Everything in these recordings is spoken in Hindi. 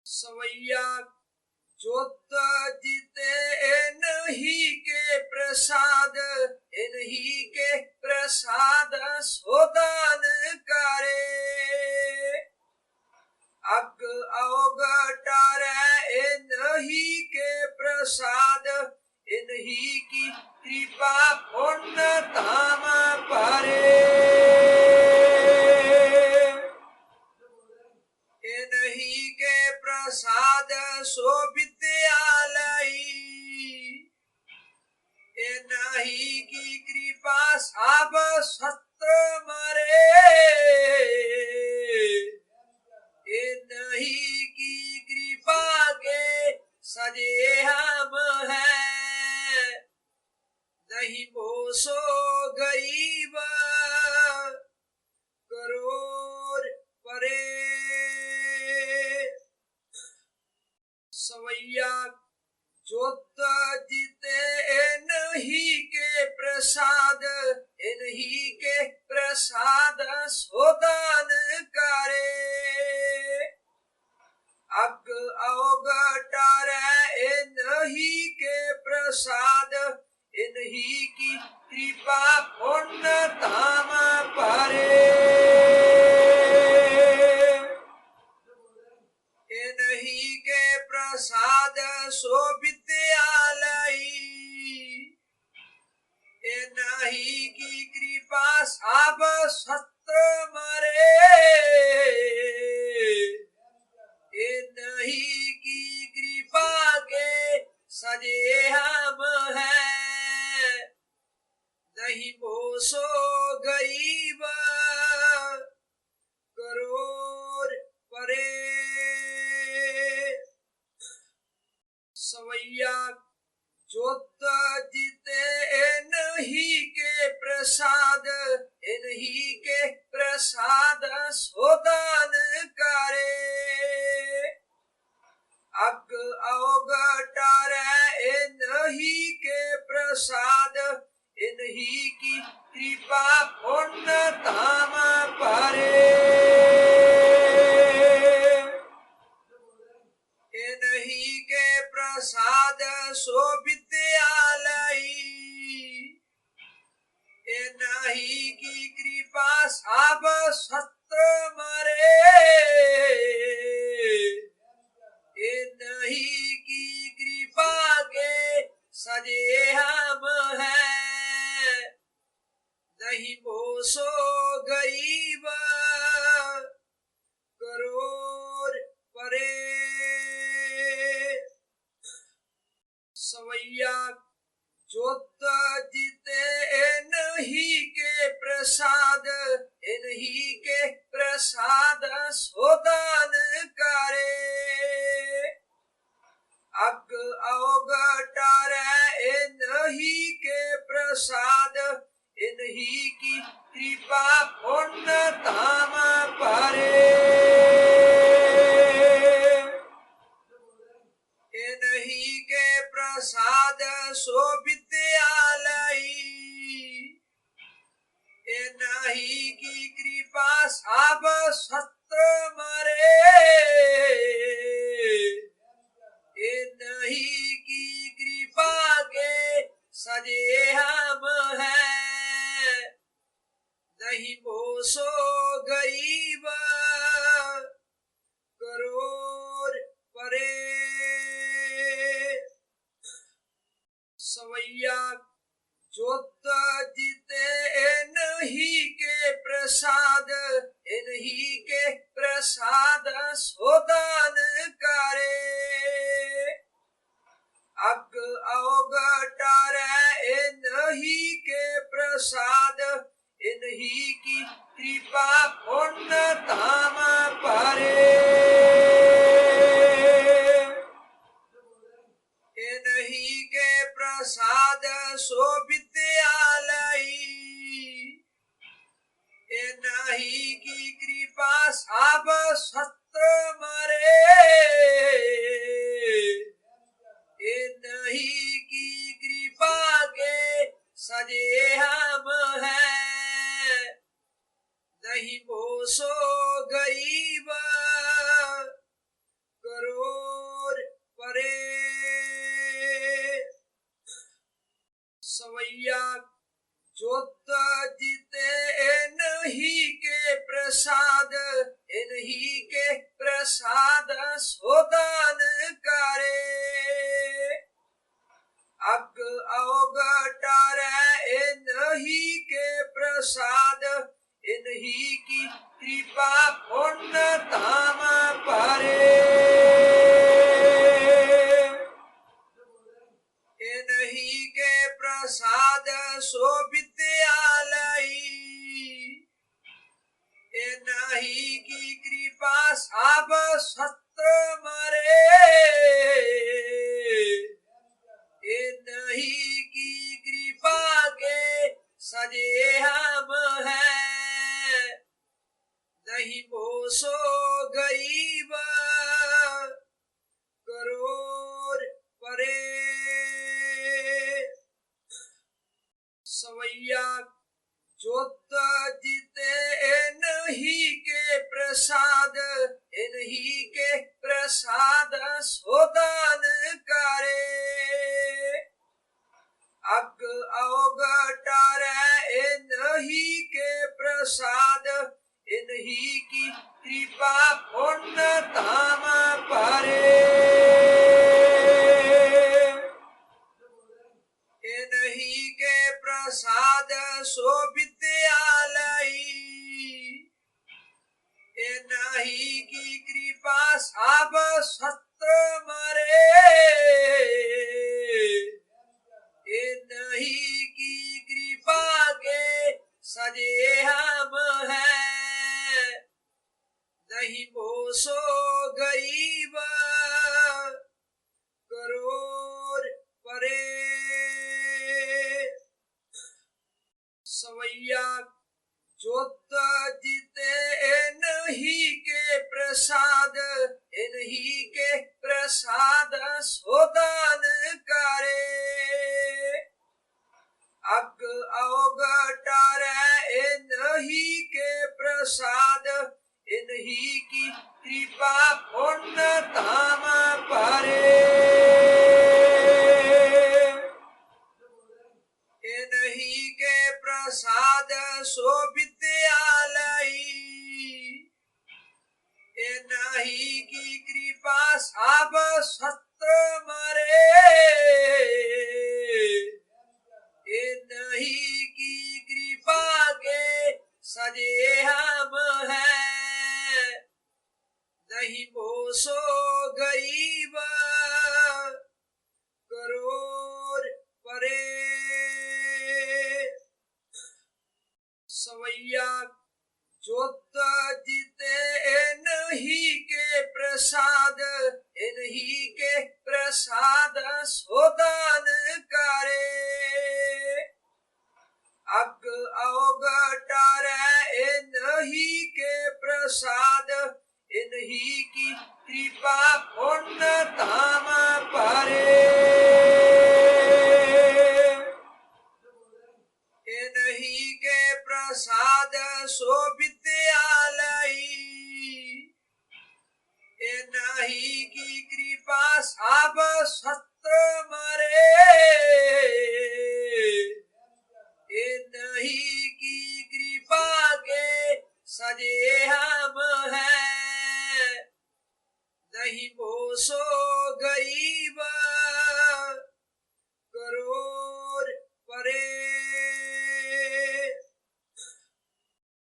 सवैया जोत जीते नहीं के प्रसाद, नहीं के प्रसाद सोदान करे। अग अवगटारे नहीं के प्रसाद, नहीं की कृपा पुण्य धाम पारे। नहीं के प्रसाद सो विद्यालय, नहीं की कृपा सब सत्र मरे। नहीं की कृपा के सजे हम हैं, नहीं मोसो गरीब करोड़ परे। सवैया जोत जीते नहीं के प्रसाद, नहीं के प्रसाद सोदान करे। अग अवगटारे नहीं के प्रसाद, नहीं की कृपा पुण्य धाम पारे। नहीं के प्रसाद सो विद्यालय, नहीं की कृपा सब सत्र मरे। नहीं की कृपा के सजे हम हैं, नहीं मोसो गरीब करोड़ परे। सवैया जोत जीते नहीं के प्रसाद, नहीं के प्रसाद सोदान करे। अग अवगटारे नहीं के प्रसाद, नहीं की कृपा पुण्य धाम पारे। नहीं के प्रसाद सो विद्यालय, नहीं की कृपा सब सत्र मरे। नहीं की कृपा के सजे हम हैं, नहीं मोसो गरीब करोड़ परे। सवैया जोत जीते नहीं के प्रसाद, नहीं के प्रसाद सोदान करे। अग अवगटारे नहीं के प्रसाद, नहीं की कृपा पुण्य धाम पारे। नहीं के प्रसाद सो विद्या प्रसाद सोदान करे अग अवगटारे इन्हीं के प्रसाद इन्हीं की कृपा पुण्य धाम परे इन्हीं के प्रसाद सो विद्यालय इन्हीं की कृपा सब सत्र मरे इन्हीं की कृपा के सजे हम हैं नहीं मोसो गरीब करोड़ परे सवैया जोत जीते इन्हीं के प्रसाद इन्हीं के प्रसाद सोदान करे अग अवगटारे इन्हीं के प्रसाद इन्हीं की कृपा पुण्य धाम परे इन्हीं के प्रसाद सो विद्यालय इन्हीं की कृपा सब सत्र मरे इन्हीं की कृपा के सजे हम हैं नहीं मोसो गरीब करोड़ परे सवैया जोत जीते इन्हीं के प्रसाद इन्हीं के प्रसाद सोदान करे अग अवगटारे इन्हीं के प्रसाद इन्हीं की कृपा पुण्य धाम परे इन्हीं के प्रसाद सो विद्यालय इन्हीं की कृपा सब सत्र मरे इन्हीं की कृपा के सजे हम हैं नहीं मोसो गरीब करोड़ परे सवैया जोत जीते इन्हीं के प्रसाद इन्हीं के प्रसाद सोदान करे अग अवगटारे इन्हीं के प्रसाद इन्हीं की कृपा पुण्य धाम परे इन्हीं के प्रसाद सो विद्यालय इन्हीं की कृपा सब सत्र मरे इन्हीं की कृपा के सजे हम हैं नहीं मोसो गरीब करोड़ परे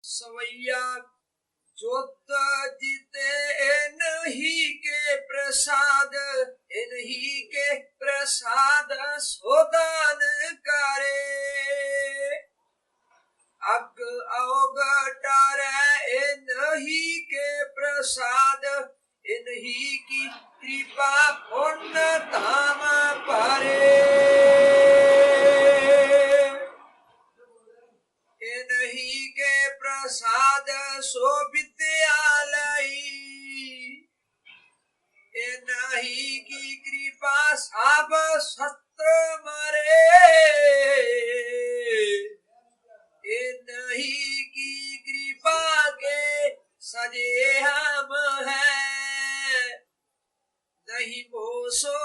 सवैया जोत जीते इन्हीं के प्रसाद इन्हीं के प्रसाद सोदान करे अग अवगटारे इन्हीं के प्रसाद इन्हीं की कृपा पुण्य धाम परे इन्हीं के प्रसाद सो विद्यालय इन्हीं की कृपा सब सत्र मरे इन्हीं की कृपा के सजे हम हैं नहीं मोसो